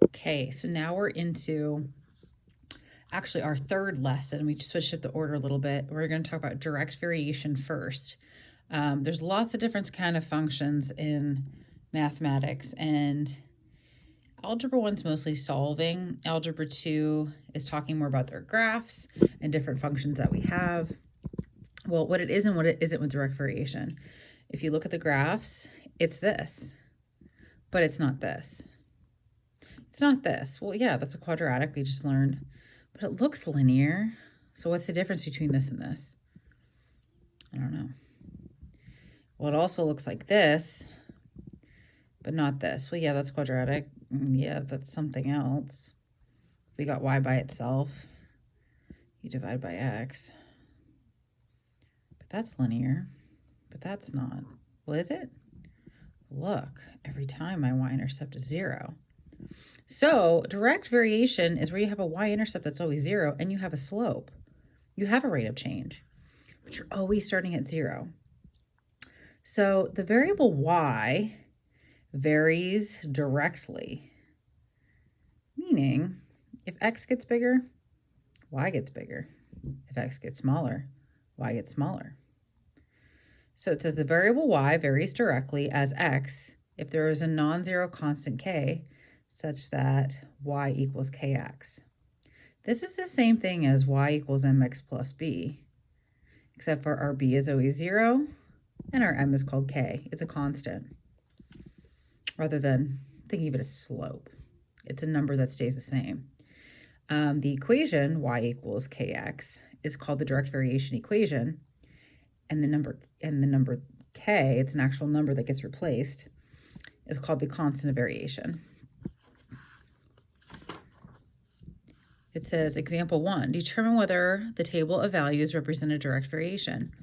Okay, so now we're into actually our third lesson. We switched up the order a little bit. We're going to talk about direct variation first. There's lots of different kind of functions in mathematics, and Algebra 1's mostly solving. Algebra 2 is talking more about their graphs and different functions that we have. Well, what it is and what it isn't with direct variation. If you look at the graphs, it's this, but it's not this. It's not this. Well, yeah, that's a quadratic we just learned, but it looks linear. So what's the difference between this and this? I don't know. Well, it also looks like this, but not this. Well, yeah, that's quadratic. Yeah, that's something else. We got y by itself. You divide by x. But that's linear, but that's not. Well, is it? Look, every time my y-intercept is 0. So direct variation is where you have a y-intercept that's always 0 and you have a slope. You have a rate of change, but you're always starting at 0. So the variable y varies directly, meaning if x gets bigger, y gets bigger. If x gets smaller, y gets smaller. So it says the variable y varies directly as x if there is a non-zero constant k such that y equals kx. This is the same thing as y equals mx plus b, except for our b is always 0 and our m is called k. It's a constant, rather than thinking of it as slope. It's a number that stays the same. The equation y equals kx is called the direct variation equation, and the number k, it's an actual number that gets replaced, is called the constant of variation. It says, example 1, determine whether the table of values represent a direct variation.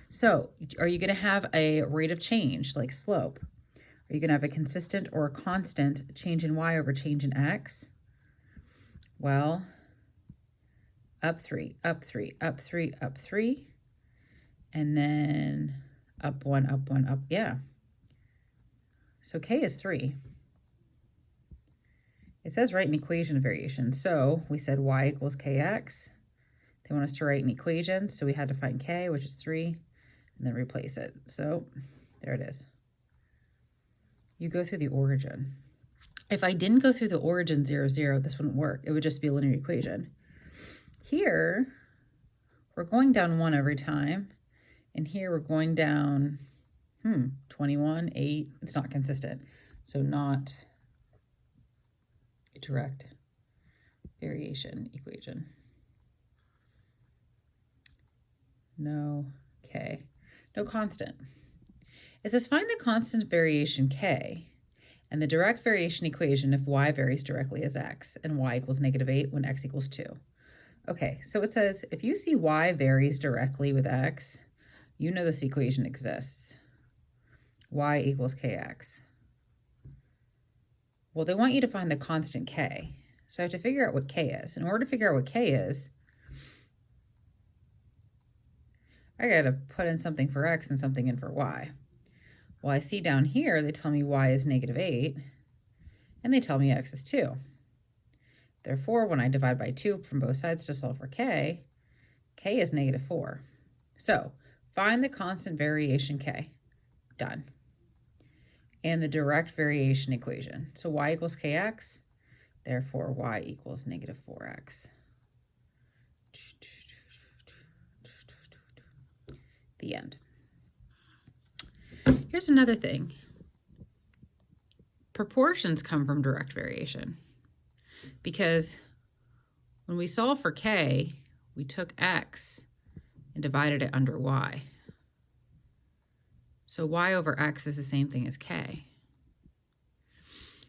So are you going to have a rate of change, like slope? Are you going to have a consistent or a constant change in y over change in x? Well, up 3, up 3, up 3, up 3, and then up 1, up 1, up, yeah. So k is 3. It says write an equation of variation. So we said y equals kx. They want us to write an equation, so we had to find k, which is 3, and then replace it. So there it is. You go through the origin. If I didn't go through the origin 0, 0, this wouldn't work. It would just be a linear equation. Here, we're going down 1 every time, and here we're going down 21, 8. It's not consistent, so not a direct variation equation. No k, no constant. It says find the constant variation k and the direct variation equation if y varies directly as x and y equals -8 when x equals 2. Okay, so it says if you see y varies directly with x, you know this equation exists. Y equals kx. Well, they want you to find the constant k. So I have to figure out what k is. In order to figure out what k is, I got to put in something for x and something in for y. Well, I see down here, they tell me y is -8, and they tell me x is 2. Therefore, when I divide by 2 from both sides to solve for k, k is -4. So find the constant variation k. Done. And the direct variation equation. So y equals kx, therefore y equals -4x. The end. Here's another thing. Proportions come from direct variation because when we solve for k, we took x and divided it under y. So y over x is the same thing as k.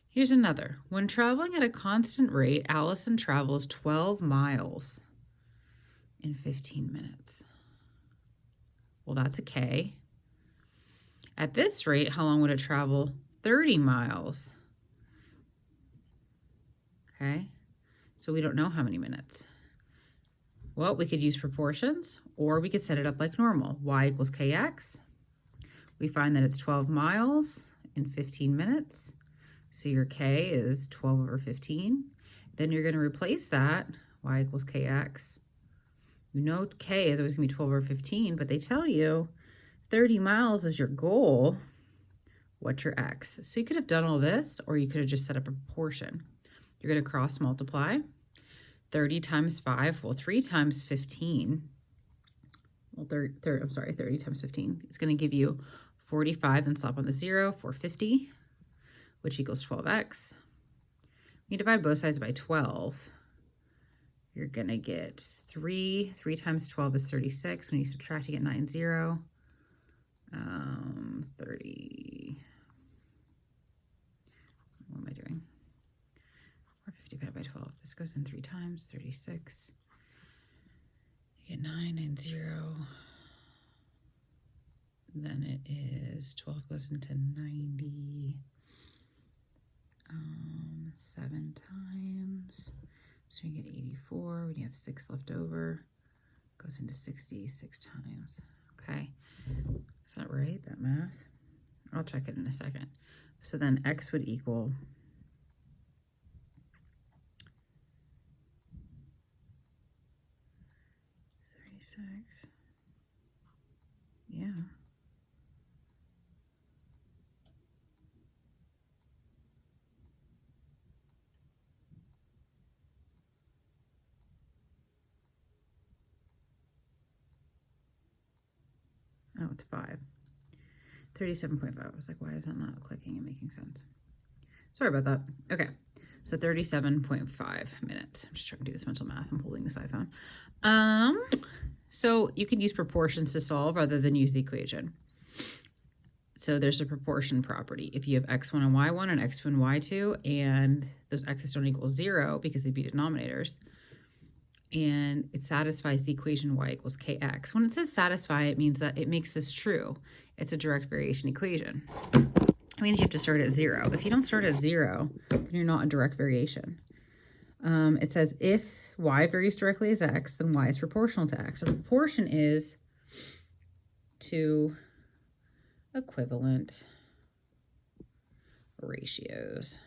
Here's another. When traveling at a constant rate, Allison travels 12 miles in 15 minutes. Well, that's a k. At this rate, how long would it travel? 30 miles. Okay, so we don't know how many minutes. Well, we could use proportions, or we could set it up like normal. Y equals kx. We find that it's 12 miles in 15 minutes. So your k is 12 over 15. Then you're going to replace that, y equals kx. You know k is always going to be 12 over 15, but they tell you 30 miles is your goal. What's your x? So you could have done all this, or you could have just set up a proportion. You're going to cross multiply. 30 times 5, well, 3 times 15. Well, 30 times 15. It's going to give you 45, then slap on the 0, 450, which equals 12x. When you divide both sides by 12, you're going to get 3. 3 times 12 is 36. When you subtract, you get 9, 0. 30. What am I doing? 450 divided by 12. This goes in 3 times, 36. You get 9, 9, 0. Then it is 12 goes into 90. 7 times. So you get 84. When you have 6 left over, goes into 60 6 times. Okay. Is that right, that math? I'll check it in a second. So then x would equal 36. Yeah. Oh, it's 5. 37.5. I was like, why is that not clicking and making sense? Sorry about that. Okay, so 37.5 minutes. I'm just trying to do this mental math. I'm holding this iPhone. So you can use proportions to solve rather than use the equation. So there's a proportion property. If you have x1 and y1 and x2 and y2, and those x's don't equal 0 because they'd be denominators, and it satisfies the equation y equals kx. When it says satisfy, it means that it makes this true. It's a direct variation equation. It means you have to start at 0. If you don't start at 0, then you're not a direct variation. It says if y varies directly as x, then y is proportional to x. A proportion is two equivalent ratios.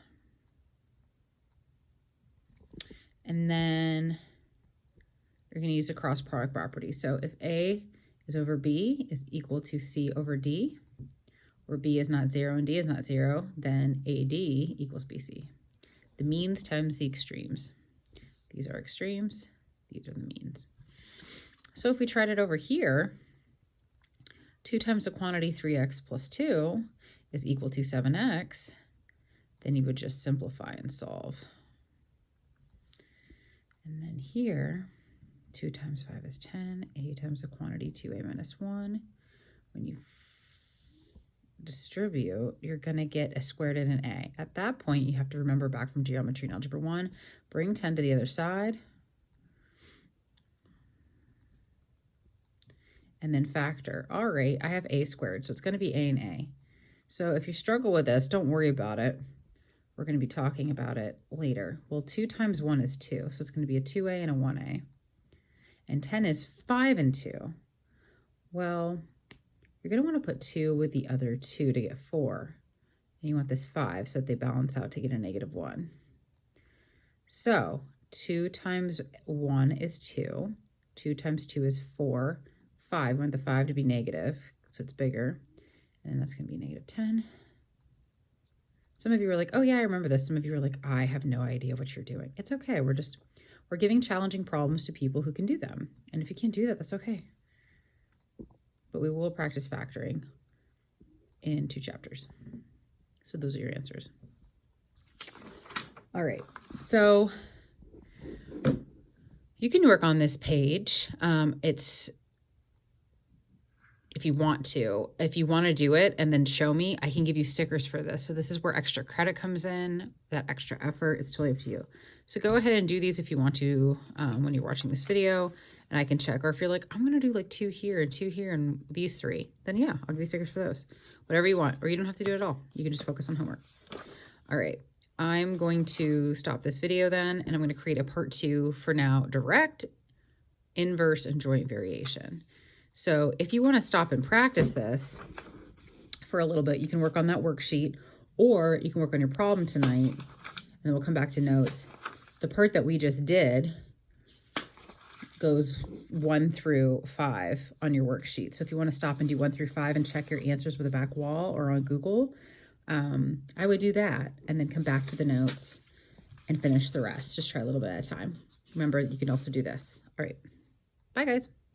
And then you're going to use a cross product property. So if A is over B is equal to C over D, where B is not 0 and D is not 0, then AD equals BC. The means times the extremes. These are extremes, these are the means. So if we tried it over here, 2 times the quantity 3x plus 2 is equal to 7x, then you would just simplify and solve. And then here, 2 times 5 is 10, a times the quantity 2a minus 1. When you distribute, you're going to get a squared and an a. At that point, you have to remember back from geometry and algebra 1, bring 10 to the other side, and then factor. All right, I have a squared, so it's going to be a and a. So if you struggle with this, don't worry about it. We're going to be talking about it later. Well, 2 times 1 is 2, so it's going to be a 2a and a 1a. And 10 is 5 and 2. Well, you're going to want to put 2 with the other 2 to get 4. And you want this 5 so that they balance out to get a negative 1. So 2 times 1 is 2. 2 times 2 is 4. 5, we want the 5 to be negative, so it's bigger. And that's going to be negative 10. Some of you were like, oh yeah, I remember this. Some of you were like, I have no idea what you're doing. It's okay. We're giving challenging problems to people who can do them. And if you can't do that, that's okay. But we will practice factoring in 2 chapters. So those are your answers. All right. So you can work on this page. If you want to do it and then show me, I can give you stickers for this. So this is where extra credit comes in, that extra effort. It's totally up to you. So go ahead and do these if you want to when you're watching this video, and I can check. Or if you're like, I'm going to do like 2 here and 2 here and these 3, then yeah, I'll give you stickers for those. Whatever you want, or you don't have to do it at all. You can just focus on homework. All right, I'm going to stop this video then, and I'm going to create a part 2 for now, direct, inverse, and joint variation. So if you want to stop and practice this for a little bit, you can work on that worksheet, Or you can work on your problem tonight, and then we'll come back to notes. The part that we just did goes 1 through 5 on your worksheet. So if you want to stop and do 1 through 5 and check your answers with a back wall or on Google, I would do that and then come back to the notes and finish the rest. Just try a little bit at a time. Remember, you can also do this. All right. Bye, guys.